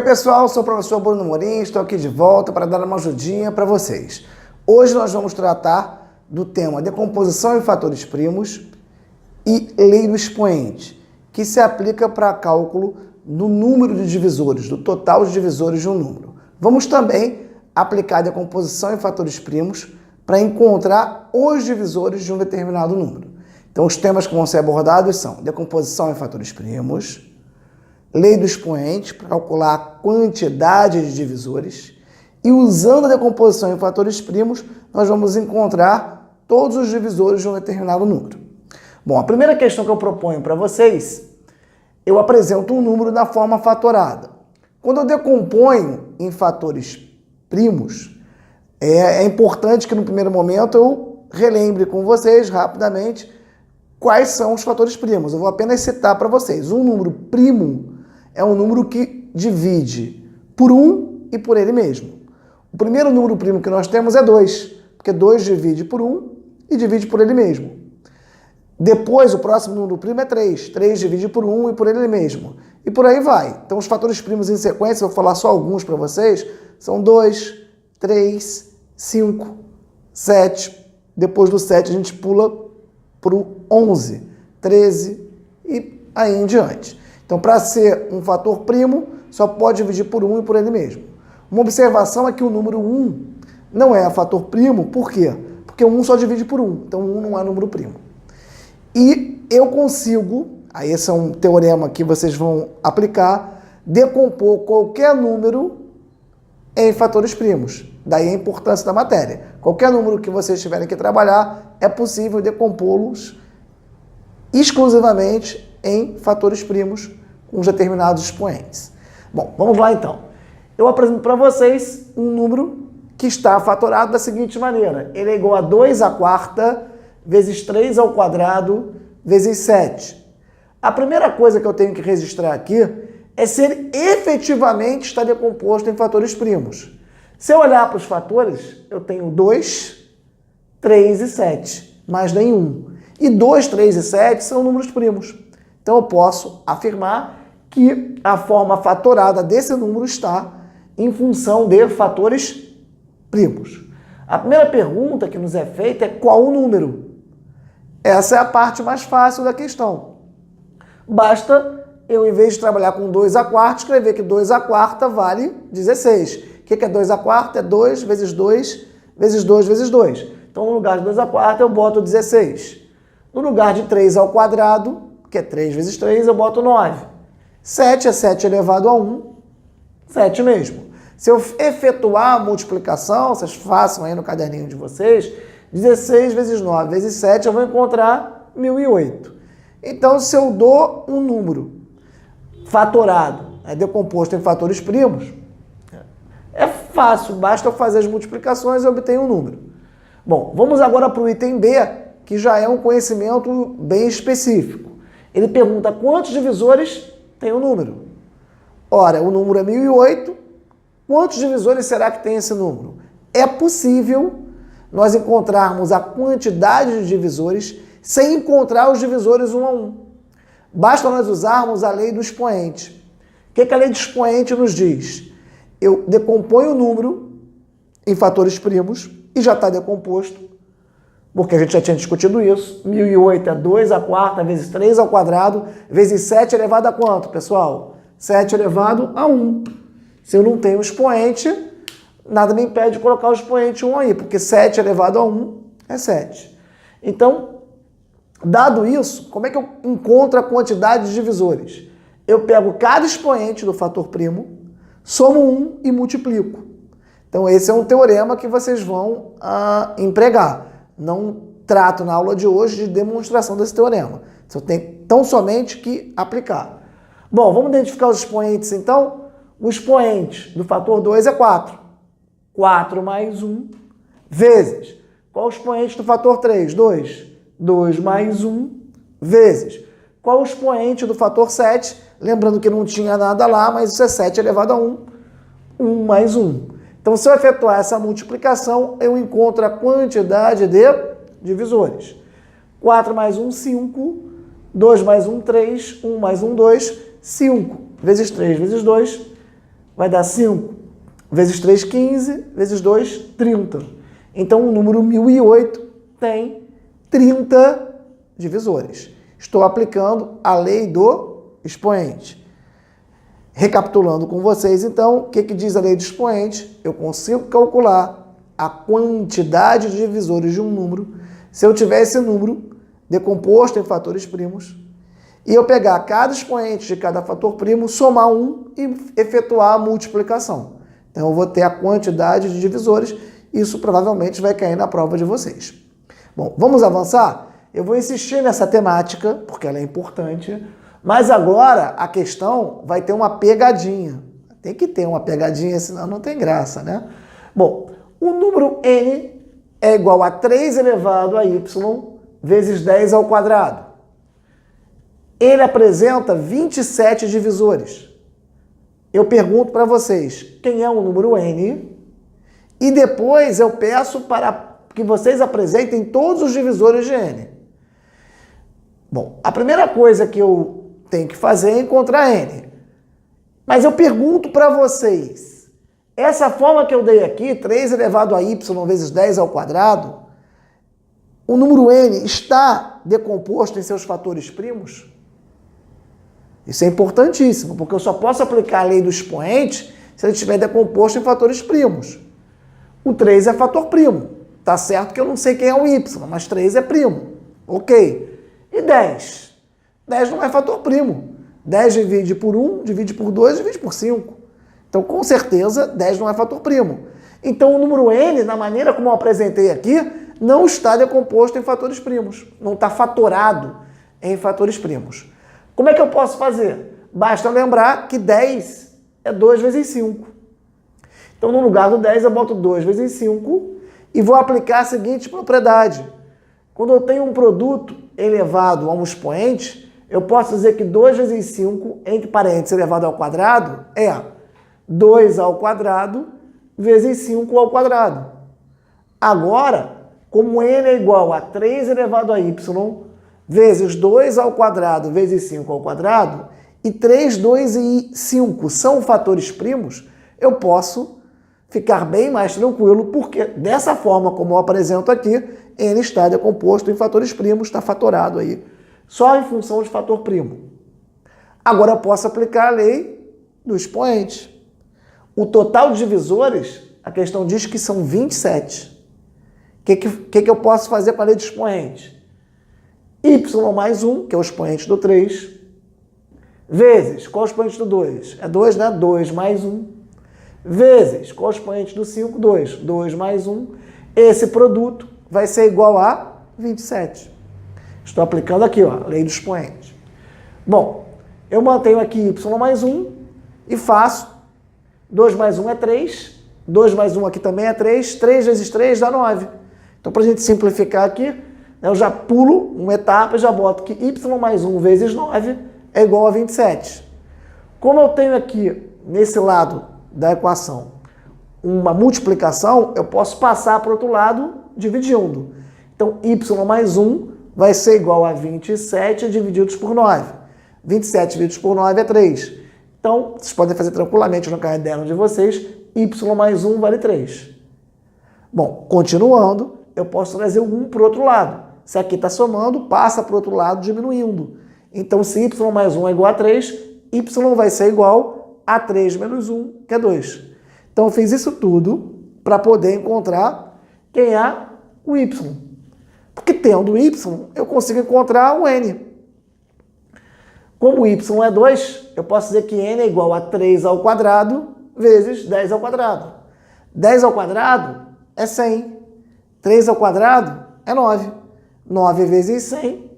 pessoal, sou o professor Bruno Morim, estou aqui de volta para dar uma ajudinha para vocês. Hoje nós vamos tratar do tema decomposição em fatores primos e lei do expoente, que se aplica para cálculo do número de divisores, do total de divisores de um número. Vamos também aplicar a decomposição em fatores primos para encontrar os divisores de um determinado número. Então os temas que vão ser abordados são decomposição em fatores primos, lei do expoente, para calcular a quantidade de divisores, e usando a decomposição em fatores primos, nós vamos encontrar todos os divisores de um determinado número. Bom, a primeira questão que eu proponho para vocês, eu apresento um número na forma fatorada. Quando eu decomponho em fatores primos, é importante que no primeiro momento eu relembre com vocês rapidamente quais são os fatores primos. Eu vou apenas citar para vocês. Um número primo é um número que divide por 1 e por ele mesmo. O primeiro número primo que nós temos é 2, porque 2 divide por 1 e divide por ele mesmo. Depois, o próximo número primo é 3. 3 divide por 1 e por ele mesmo. E por aí vai. Então, os fatores primos em sequência, eu vou falar só alguns para vocês, são 2, 3, 5, 7. Depois do 7, a gente pula para o 11, 13 e aí em diante. Então, para ser um fator primo, só pode dividir por 1 e por ele mesmo. Uma observação é que o número 1 não é fator primo, por quê? Porque 1 só divide por 1, então 1 não é número primo. E eu consigo, aí esse é um teorema que vocês vão aplicar, decompor qualquer número em fatores primos. Daí a importância da matéria. Qualquer número que vocês tiverem que trabalhar, é possível decompô-los exclusivamente em fatores primos com os determinados expoentes. Bom, vamos lá então. Eu apresento para vocês um número que está fatorado da seguinte maneira. Ele é igual a 2 à quarta vezes 3 ao quadrado vezes 7. A primeira coisa que eu tenho que registrar aqui é se ele efetivamente está decomposto em fatores primos. Se eu olhar para os fatores, eu tenho 2, 3 e 7, mais nenhum. E 2, 3 e 7 são números primos. Então eu posso afirmar que a forma fatorada desse número está em função de fatores primos. A primeira pergunta que nos é feita é qual o número? Essa é a parte mais fácil da questão. Basta eu, em vez de trabalhar com 2 à quarta, escrever que 2 à quarta vale 16. O que é 2 à quarta? É 2 vezes 2 vezes 2 vezes 2. Então, no lugar de 2 à quarta, eu boto 16. No lugar de 3 ao quadrado, que é 3 vezes 3, eu boto 9. 7 é 7 elevado a 1, 7 mesmo. Se eu efetuar a multiplicação, vocês façam aí no caderninho de vocês, 16 vezes 9 vezes 7, eu vou encontrar 1008. Então, se eu dou um número fatorado, decomposto em fatores primos, é fácil, basta eu fazer as multiplicações e obter um número. Bom, vamos agora para o item B, que já é um conhecimento bem específico. Ele pergunta quantos divisores tem o número. Ora, o número é 1008, quantos divisores será que tem esse número? É possível nós encontrarmos a quantidade de divisores sem encontrar os divisores um a um. Basta nós usarmos a lei do expoente. O que a lei do expoente nos diz? Eu decomponho o número em fatores primos e já está decomposto, porque a gente já tinha discutido isso. 1008 é 2 à quarta vezes 3 ao quadrado vezes 7 elevado a quanto, pessoal? 7 elevado a 1. Se eu não tenho expoente, nada me impede de colocar o expoente 1 aí, porque 7 elevado a 1 é 7. Então, dado isso, como é que eu encontro a quantidade de divisores? Eu pego cada expoente do fator primo, somo 1 e multiplico. Então, esse é um teorema que vocês vão empregar. Não trato na aula de hoje de demonstração desse teorema. Você tem tão somente que aplicar. Bom, vamos identificar os expoentes, então. O expoente do fator 2 é 4. 4 mais 1 vezes. Qual o expoente do fator 3? 2. 2 mais 1 vezes. Qual o expoente do fator 7? Lembrando que não tinha nada lá, mas isso é 7 elevado a 1. 1 mais 1. Então, se eu efetuar essa multiplicação, eu encontro a quantidade de divisores. 4 mais 1, 5. 2 mais 1, 3. 1 mais 1, 2. 5 vezes 3 vezes 2, vai dar 5 vezes 3, 15, vezes 2, 30. Então, o número 1008 tem 30 divisores. Estou aplicando a lei do expoente. Recapitulando com vocês, então, o que diz a lei do expoente? Eu consigo calcular a quantidade de divisores de um número se eu tiver esse número decomposto em fatores primos e eu pegar cada expoente de cada fator primo, somar um e efetuar a multiplicação. Então, eu vou ter a quantidade de divisores. Isso provavelmente vai cair na prova de vocês. Bom, vamos avançar? Eu vou insistir nessa temática, porque ela é importante, mas agora a questão vai ter uma pegadinha. Tem que ter uma pegadinha, senão não tem graça, né? Bom, o número n é igual a 3 elevado a y vezes 10 ao quadrado. Ele apresenta 27 divisores. Eu pergunto para vocês, quem é o número n? E depois eu peço para que vocês apresentem todos os divisores de n. Bom, a primeira coisa que eu tenho que fazer é encontrar n. Mas eu pergunto para vocês, essa forma que eu dei aqui, 3 elevado a y vezes 10 ao quadrado, o número n está decomposto em seus fatores primos? Isso é importantíssimo, porque eu só posso aplicar a lei do expoente se ele estiver decomposto em fatores primos. O 3 é fator primo. Tá certo que eu não sei quem é o y, mas 3 é primo. Ok. E 10? 10 não é fator primo. 10 divide por 1, divide por 2, divide por 5. Então, com certeza, 10 não é fator primo. Então, o número n, na maneira como eu apresentei aqui, não está decomposto em fatores primos. Não está fatorado em fatores primos. Como é que eu posso fazer? Basta lembrar que 10 é 2 vezes 5. Então, no lugar do 10, eu boto 2 vezes 5 e vou aplicar a seguinte propriedade. Quando eu tenho um produto elevado a um expoente, eu posso dizer que 2 vezes 5, entre parênteses, elevado ao quadrado, é 2 ao quadrado vezes 5 ao quadrado. Agora, como n é igual a 3 elevado a y vezes 2 ao quadrado vezes 5 ao quadrado, e 3, 2 e 5 são fatores primos, eu posso ficar bem mais tranquilo, porque dessa forma como eu apresento aqui, n está decomposto em fatores primos, está fatorado aí, só em função de fator primo. Agora eu posso aplicar a lei do expoente. O total de divisores, a questão diz que são 27. O que eu posso fazer com a lei do expoente? Y mais 1, que é o expoente do 3, vezes, qual é o expoente do 2? É 2, né? 2 mais 1, vezes, qual é o expoente do 5? 2. 2 mais 1. Esse produto vai ser igual a 27. Estou aplicando aqui, ó, a lei do expoente. Bom, eu mantenho aqui y mais 1 e faço 2 mais 1 é 3, 2 mais 1 aqui também é 3, 3 vezes 3 dá 9. Então, para a gente simplificar aqui, eu já pulo uma etapa e já boto que y mais 1 vezes 9 é igual a 27. Como eu tenho aqui, nesse lado da equação, uma multiplicação, eu posso passar para o outro lado dividindo. Então, y mais 1 vai ser igual a 27 divididos por 9. 27 divididos por 9 é 3. Então, vocês podem fazer tranquilamente no caderno de vocês, y mais 1 vale 3. Bom, continuando, eu posso trazer o 1 para o outro lado. Se aqui está somando, passa para o outro lado diminuindo. Então, se y mais 1 é igual a 3, y vai ser igual a 3 menos 1, que é 2. Então, eu fiz isso tudo para poder encontrar quem é o y. Porque tendo y, eu consigo encontrar o n. Como y é 2, eu posso dizer que n é igual a 3 ao quadrado vezes 10 ao quadrado. 10 ao quadrado é 100. 3 ao quadrado é 9. 9 vezes 100,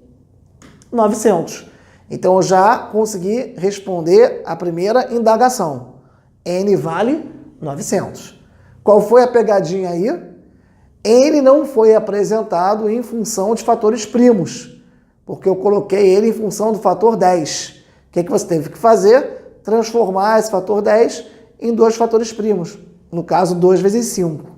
900. Então, eu já consegui responder a primeira indagação. N vale 900. Qual foi a pegadinha aí? N não foi apresentado em função de fatores primos, porque eu coloquei ele em função do fator 10. O que você teve que fazer? Transformar esse fator 10 em dois fatores primos. No caso, 2 vezes 5.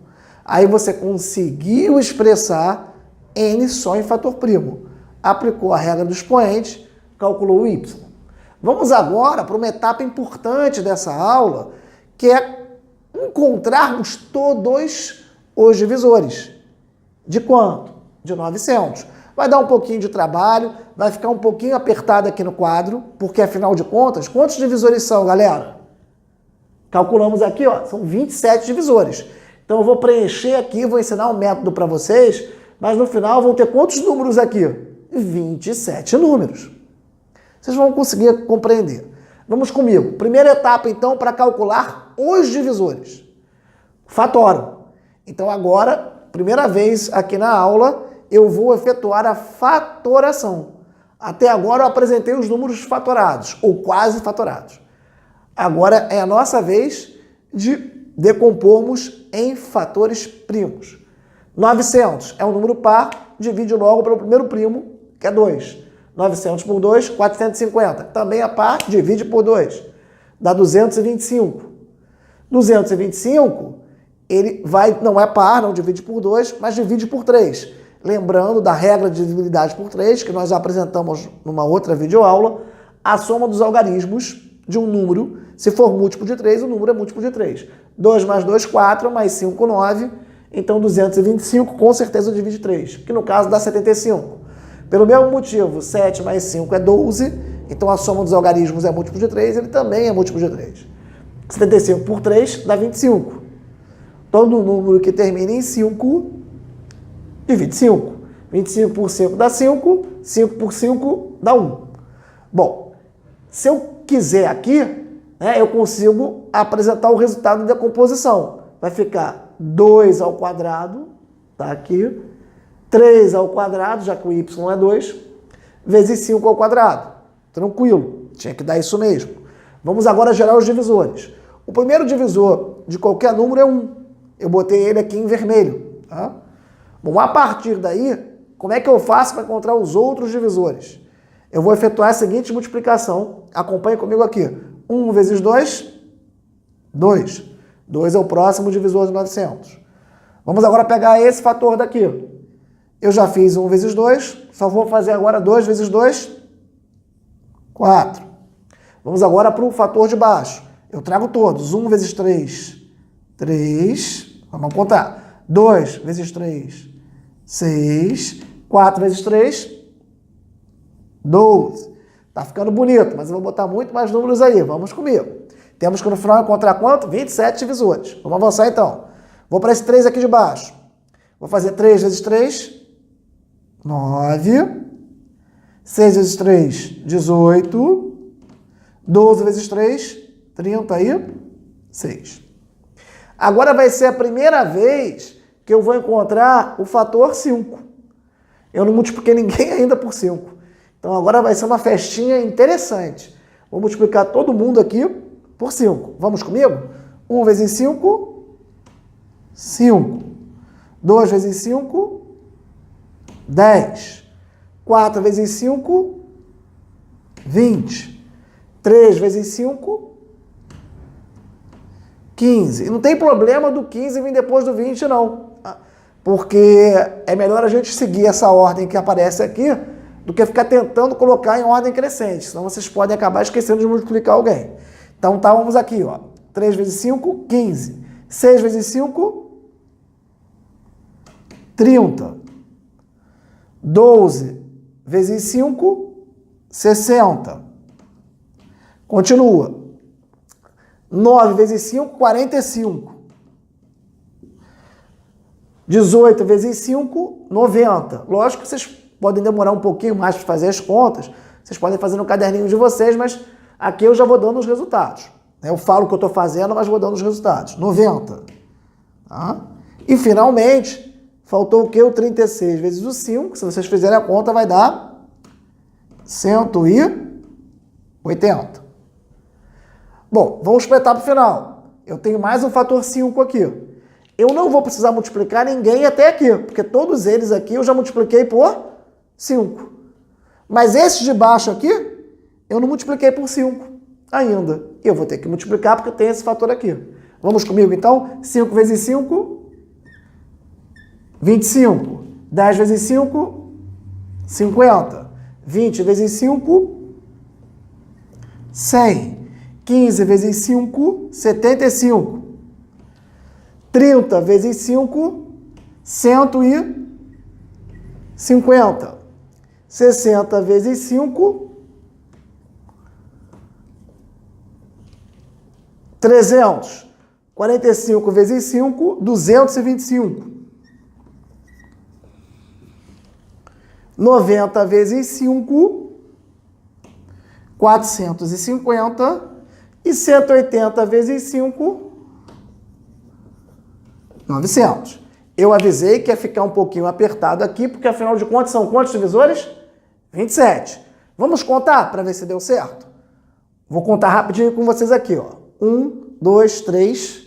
Aí você conseguiu expressar n só em fator primo. Aplicou a regra do expoente, calculou o y. Vamos agora para uma etapa importante dessa aula, que é encontrarmos todos os divisores. De quanto? De 900. Vai dar um pouquinho de trabalho, vai ficar um pouquinho apertado aqui no quadro, porque afinal de contas, quantos divisores são, galera? Calculamos aqui, ó, são 27 divisores. Então eu vou preencher aqui, vou ensinar um método para vocês, mas no final vão ter quantos números aqui? 27 números. Vocês vão conseguir compreender. Vamos comigo. Primeira etapa, então, para calcular os divisores. Fatoro. Então agora, primeira vez aqui na aula, eu vou efetuar a fatoração. Até agora eu apresentei os números fatorados, ou quase fatorados. Agora é a nossa vez de decompormos em fatores primos. 900 é um número par, divide logo pelo primeiro primo, que é 2. 900 por 2, 450. Também é par, divide por 2. Dá 225. 225, ele não é par, não divide por 2, mas divide por 3. Lembrando da regra de divisibilidade por 3, que nós já apresentamos numa outra videoaula, a soma dos algarismos de um número, se for múltiplo de 3, o número é múltiplo de 3. 2 mais 2, 4, mais 5, 9. Então 225 com certeza divide 3, que no caso dá 75. Pelo mesmo motivo, 7 mais 5 é 12, então a soma dos algarismos é múltiplo de 3, ele também é múltiplo de 3. 75 por 3 dá 25. Todo número que termina em 5 divide 5. 25 por 5 dá 5, 5 por 5 dá 1. Bom, se eu quiser aqui, né, eu consigo apresentar o resultado da decomposição. Vai ficar 2 ao quadrado, tá aqui, 3 ao quadrado, já que o y é 2, vezes 5 ao quadrado. Tranquilo, tinha que dar isso mesmo. Vamos agora gerar os divisores. O primeiro divisor de qualquer número é 1. Eu botei ele aqui em vermelho, tá? Bom, a partir daí, como é que eu faço para encontrar os outros divisores? Eu vou efetuar a seguinte multiplicação. Acompanhe comigo aqui. 1 vezes 2, 2. 2 é o próximo divisor de 900. Vamos agora pegar esse fator daqui. Eu já fiz 1 vezes 2, só vou fazer agora 2 vezes 2, 4. Vamos agora para o fator de baixo. Eu trago todos. 1 vezes 3, 3. Vamos contar. 2 vezes 3, 6. 4 vezes 3, 12. Tá ficando bonito, mas eu vou botar muito mais números aí. Vamos comigo. Temos que no final encontrar quanto? 27 divisores. Vamos avançar então. Vou para esse 3 aqui de baixo. Vou fazer 3 vezes 3, 9. 6 vezes 3, 18. 12 vezes 3, 36. Agora vai ser a primeira vez que eu vou encontrar o fator 5. Eu não multipliquei ninguém ainda por 5. Então agora vai ser uma festinha interessante. Vou multiplicar todo mundo aqui por 5. Vamos comigo? 1 vezes 5, 5. 2 vezes 5, 10. 4 vezes 5, 20. 3 vezes 5, 15. E não tem problema do 15 vir depois do 20, não. Porque é melhor a gente seguir essa ordem que aparece aqui do que ficar tentando colocar em ordem crescente. Senão vocês podem acabar esquecendo de multiplicar alguém. Então tá, vamos aqui, ó. 3 vezes 5, 15. 6 vezes 5, 30. 12 vezes 5, 60. Continua. 9 vezes 5, 45. 18 vezes 5, 90. Lógico que vocês podem demorar um pouquinho mais para fazer as contas. Vocês podem fazer no caderninho de vocês, mas aqui eu já vou dando os resultados. Eu falo o que eu estou fazendo, mas vou dando os resultados. 90. Tá? E, finalmente, faltou o quê? O 36 vezes o 5. Se vocês fizerem a conta, vai dar 180. Bom, vamos para a etapa final. Eu tenho mais um fator 5 aqui. Eu não vou precisar multiplicar ninguém até aqui, porque todos eles aqui eu já multipliquei por 5. Mas esses de baixo aqui, eu não multipliquei por 5 ainda. Eu vou ter que multiplicar porque tem esse fator aqui. Vamos comigo então? 5 vezes 5, 25. 10 vezes 5, 50. 20 vezes 5, 100. 15 vezes 5, 75. 30 vezes 5, 150. 60 vezes 5, 300. 45 vezes 5, 225. 90 vezes 5, 450. E 180 vezes 5, 900. Eu avisei que ia ficar um pouquinho apertado aqui, porque afinal de contas são quantos divisores? 27. Vamos contar para ver se deu certo? Vou contar rapidinho com vocês aqui, ó. 1, 2, 3,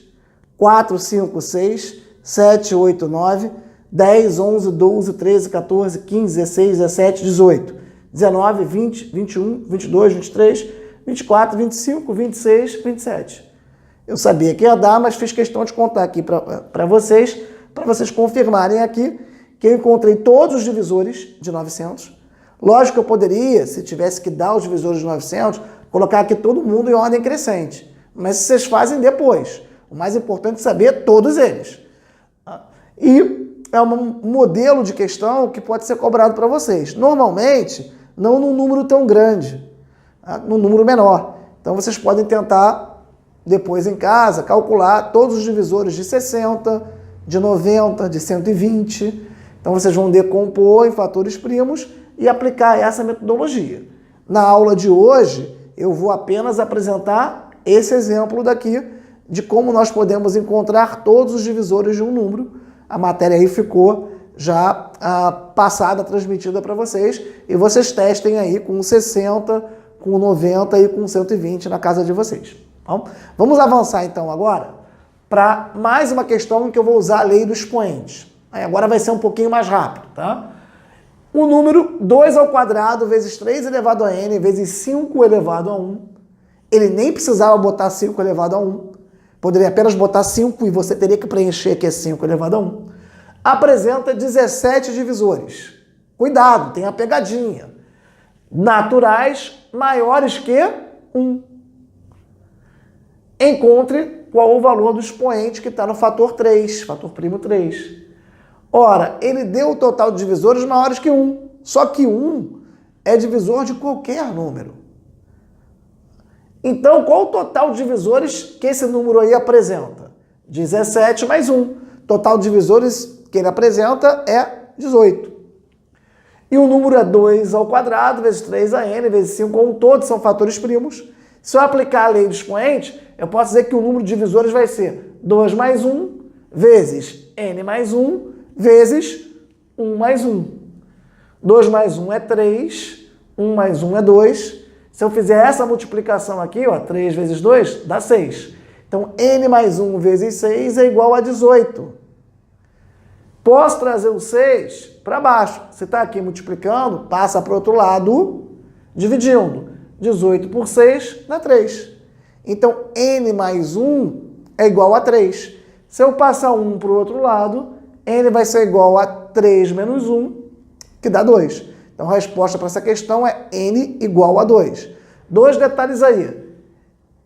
4, 5, 6, 7, 8, 9, 10, 11, 12, 13, 14, 15, 16, 17, 18, 19, 20, 21, 22, 23, 24, 25, 26, 27. Eu sabia que ia dar, mas fiz questão de contar aqui para vocês confirmarem aqui que eu encontrei todos os divisores de 900. Lógico que eu poderia, se tivesse que dar os divisores de 900, colocar aqui todo mundo em ordem crescente. Mas vocês fazem depois. O mais importante é saber todos eles. E é um modelo de questão que pode ser cobrado para vocês. Normalmente, não num número tão grande, num número menor. Então vocês podem tentar, depois em casa, calcular todos os divisores de 60, de 90, de 120. Então vocês vão decompor em fatores primos e aplicar essa metodologia. Na aula de hoje, eu vou apenas apresentar esse exemplo daqui de como nós podemos encontrar todos os divisores de um número. A matéria aí ficou já passada, transmitida para vocês, e vocês testem aí com 60, com 90 e com 120 na casa de vocês. Então, vamos avançar então agora para mais uma questão em que eu vou usar a lei do expoente. Aí agora vai ser um pouquinho mais rápido, tá? O número 2 ao quadrado vezes 3 elevado a n vezes 5 elevado a 1. Ele nem precisava botar 5 elevado a 1. Poderia apenas botar 5 e você teria que preencher que é 5 elevado a 1. Apresenta 17 divisores. Cuidado, tem a pegadinha. Naturais maiores que 1. Encontre qual o valor do expoente que está no fator 3, fator primo 3. Ora, ele deu o total de divisores maiores que 1. Só que 1 é divisor de qualquer número. Então, qual o total de divisores que esse número aí apresenta? 17 mais 1. Total de divisores que ele apresenta é 18. E o número é 2 ao quadrado vezes 3an vezes 5 a 1. Todos são fatores primos. Se eu aplicar a lei do expoente, eu posso dizer que o número de divisores vai ser 2 mais 1 vezes n mais 1 vezes 1 mais 1. 2 mais 1 é 3, 1 mais 1 é 2. Se eu fizer essa multiplicação aqui, ó, 3 vezes 2, dá 6. Então, n mais 1 vezes 6 é igual a 18. Posso trazer o 6 para baixo. Se está aqui multiplicando, passa para o outro lado, dividindo. 18 por 6 dá 3. Então, n mais 1 é igual a 3. Se eu passar 1 para o outro lado, n vai ser igual a 3 menos 1, que dá 2. Então, a resposta para essa questão é n igual a 2. Dois detalhes aí.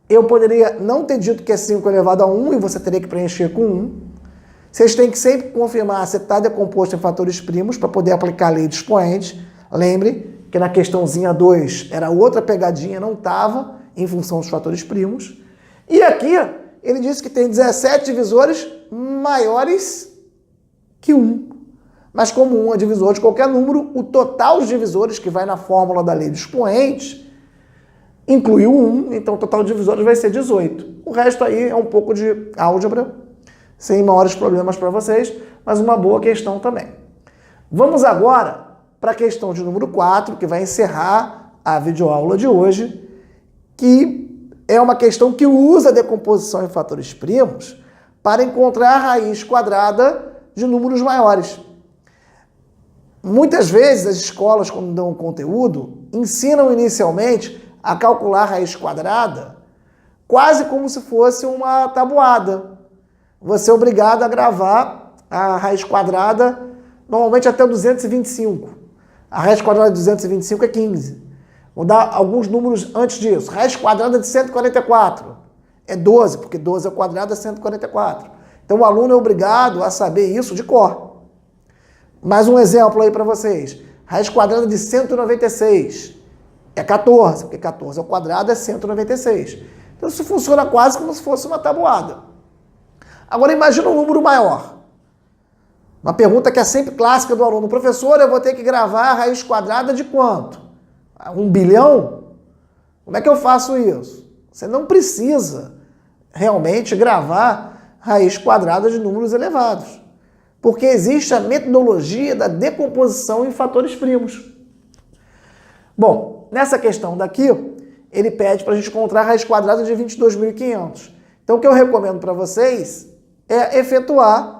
Eu poderia não ter dito que é 5 elevado a 1 e você teria que preencher com 1. Vocês têm que sempre confirmar se está decomposto em fatores primos para poder aplicar a lei do expoente. Lembre que na questãozinha 2 era outra pegadinha, não estava em função dos fatores primos. E aqui ele disse que tem 17 divisores maiores que 1. Mas como 1 é divisor de qualquer número, o total de divisores que vai na fórmula da lei do expoente inclui o 1, então o total de divisores vai ser 18. O resto aí é um pouco de álgebra, sem maiores problemas para vocês, mas uma boa questão também. Vamos agora para a questão de número 4, que vai encerrar a videoaula de hoje, que é uma questão que usa a decomposição em fatores primos para encontrar a raiz quadrada de números maiores. Muitas vezes as escolas, quando dão conteúdo, ensinam inicialmente a calcular a raiz quadrada quase como se fosse uma tabuada. Você é obrigado a gravar a raiz quadrada normalmente até 225. A raiz quadrada de 225 é 15. Vou dar alguns números antes disso. Raiz quadrada de 144 é 12, porque 12 ao quadrado é 144. Então o aluno é obrigado a saber isso de cor. Mais um exemplo aí para vocês. Raiz quadrada de 196 é 14, porque 14 ao quadrado é 196. Então isso funciona quase como se fosse uma tabuada. Agora imagina um número maior. Uma pergunta que é sempre clássica do aluno. Professor, eu vou ter que gravar a raiz quadrada de quanto? 1 bilhão? Como é que eu faço isso? Você não precisa realmente gravar raiz quadrada de números elevados. Porque existe a metodologia da decomposição em fatores primos. Bom, nessa questão daqui, ele pede para a gente encontrar a raiz quadrada de 22.500. Então o que eu recomendo para vocês é efetuar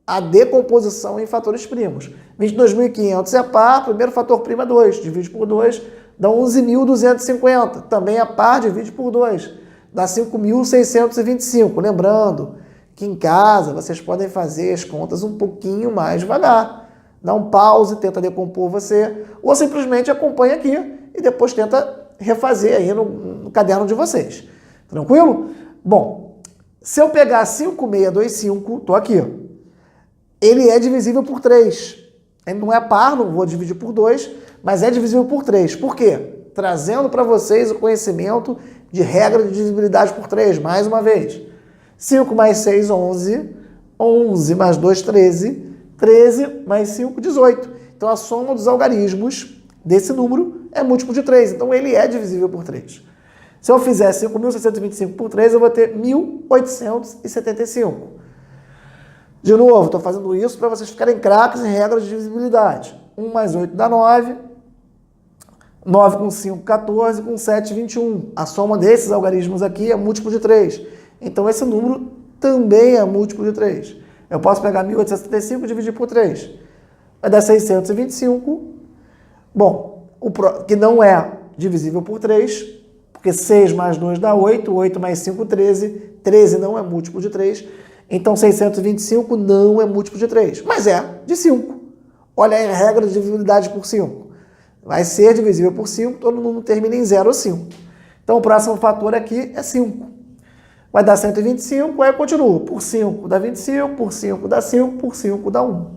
a decomposição em fatores primos. 22.500 é par, primeiro fator primo é 2, divide por 2, dá 11.250. Também é par, divide por 2, dá 5.625. Lembrando que em casa vocês podem fazer as contas um pouquinho mais devagar. Dá um pause, tenta decompor você, ou simplesmente acompanha aqui e depois tenta refazer aí no caderno de vocês. Tranquilo? Bom, se eu pegar 5.625, estou aqui. Ele é divisível por 3. Ele não é par, não vou dividir por 2, mas é divisível por 3. Por quê? Trazendo para vocês o conhecimento de regra de divisibilidade por 3, mais uma vez. 5 mais 6, 11. 11 mais 2, 13. 13 mais 5, 18. Então a soma dos algarismos desse número é múltiplo de 3. Então ele é divisível por 3. Se eu fizer 5.625 por 3, eu vou ter 1.875. De novo, estou fazendo isso para vocês ficarem craques em regras de divisibilidade. 1 mais 8 dá 9. 9 com 5, 14. Com 7, 21. A soma desses algarismos aqui é múltiplo de 3. Então esse número também é múltiplo de 3. Eu posso pegar 1.875 e dividir por 3. Vai dar 625. Bom, que não é divisível por 3, porque 6 mais 2 dá 8. 8 mais 5, 13. 13 não é múltiplo de 3. Então 625 não é múltiplo de 3, mas é de 5. Olha aí a regra de divisibilidade por 5. Vai ser divisível por 5, todo mundo termina em 0 ou 5. Então o próximo fator aqui é 5. Vai dar 125, aí eu continuo. Por 5 dá 25, por 5 dá 5, por 5 dá 1.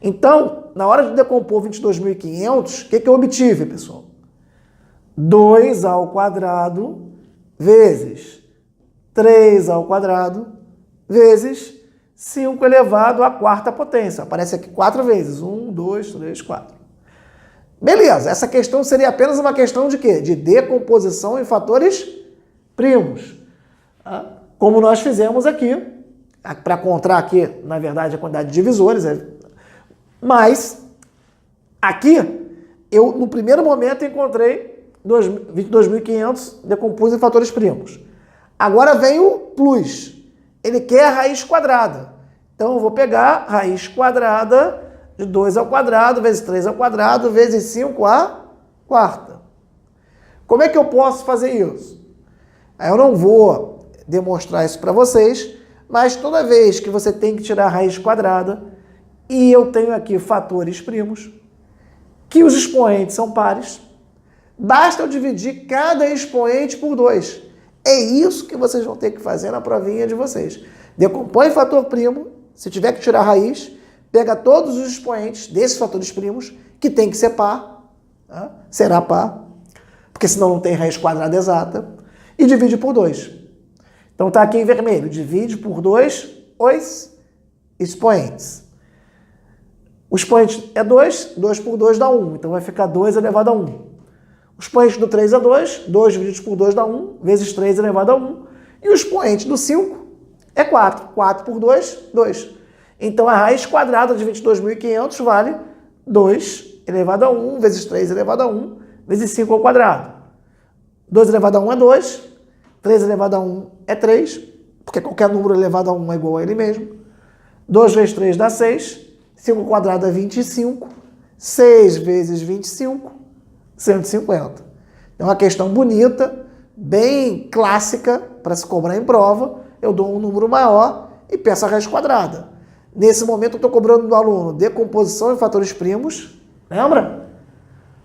Então, na hora de decompor 22.500, o que eu obtive, pessoal? 2 ao quadrado vezes 3 ao quadrado vezes 5 elevado à quarta potência. Aparece aqui 4 vezes. 1, 2, 3, 4. Beleza, essa questão seria apenas uma questão de quê? De decomposição em fatores primos. Como nós fizemos aqui, para encontrar aqui, na verdade, a quantidade de divisores. Mas, aqui, eu, no primeiro momento, encontrei 22.500 decompus em fatores primos. Agora vem o plus. Ele quer a raiz quadrada. Então, eu vou pegar a raiz quadrada de 2 ao quadrado, vezes 3 ao quadrado, vezes 5 à quarta. Como é que eu posso fazer isso? Eu não vou demonstrar isso para vocês, mas toda vez que você tem que tirar a raiz quadrada, e eu tenho aqui fatores primos, que os expoentes são pares, basta eu dividir cada expoente por 2. É isso que vocês vão ter que fazer na provinha de vocês. Decompõe fator primo, se tiver que tirar a raiz, pega todos os expoentes desses fatores primos, que tem que ser par, tá? Será par, porque senão não tem raiz quadrada exata, e divide por 2. Então está aqui em vermelho, divide por 2 os expoentes. O expoente é 2, 2 por 2 dá 1, então vai ficar 2 elevado a 1. O expoente do 3 é 2, 2 dividido por 2 dá 1, vezes 3 elevado a 1. E o expoente do 5 é 4. 4 por 2, 2. Então a raiz quadrada de 22.500 vale 2 elevado a 1, vezes 3 elevado a 1, vezes 5 ao quadrado. 2 elevado a 1 é 2, 3 elevado a 1 é 3, porque qualquer número elevado a 1 é igual a ele mesmo. 2 vezes 3 dá 6, 5 ao quadrado é 25, 6 vezes 25, 150. É uma questão bonita, bem clássica, para se cobrar em prova. Eu dou um número maior e peço a raiz quadrada. Nesse momento eu estou cobrando do aluno decomposição em fatores primos, lembra?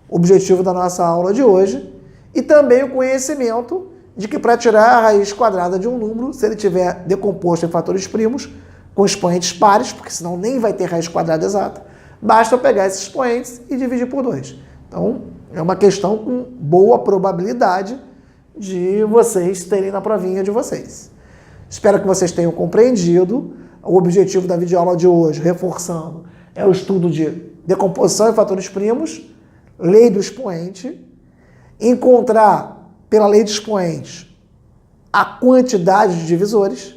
O objetivo da nossa aula de hoje. E também o conhecimento de que para tirar a raiz quadrada de um número, se ele tiver decomposto em fatores primos, com expoentes pares, porque senão nem vai ter raiz quadrada exata, basta pegar esses expoentes e dividir por 2. Então, é uma questão com boa probabilidade de vocês terem na provinha de vocês. Espero que vocês tenham compreendido. O objetivo da videoaula de hoje, reforçando, é o estudo de decomposição em fatores primos, lei do expoente, encontrar, pela lei de expoentes, a quantidade de divisores,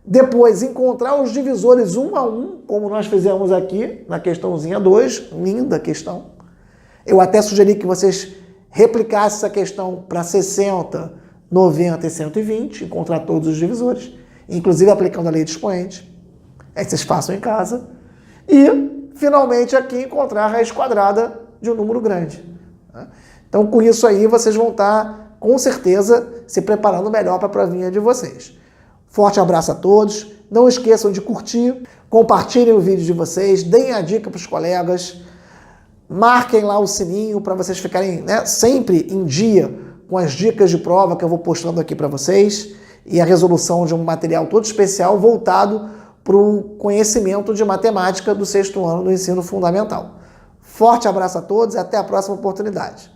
depois encontrar os divisores um a um, como nós fizemos aqui na questãozinha 2, linda questão. Eu até sugeri que vocês replicassem essa questão para 60, 90 e 120, encontrar todos os divisores, inclusive aplicando a lei de expoente. Aí vocês façam em casa. E, finalmente, aqui encontrar a raiz quadrada de um número grande. Então, com isso aí, vocês vão estar, com certeza, se preparando melhor para a provinha de vocês. Forte abraço a todos. Não esqueçam de curtir, compartilhem o vídeo de vocês, deem a dica para os colegas, marquem lá o sininho para vocês ficarem, né, sempre em dia com as dicas de prova que eu vou postando aqui para vocês e a resolução de um material todo especial voltado para o conhecimento de matemática do 6º ano do ensino fundamental. Forte abraço a todos e até a próxima oportunidade.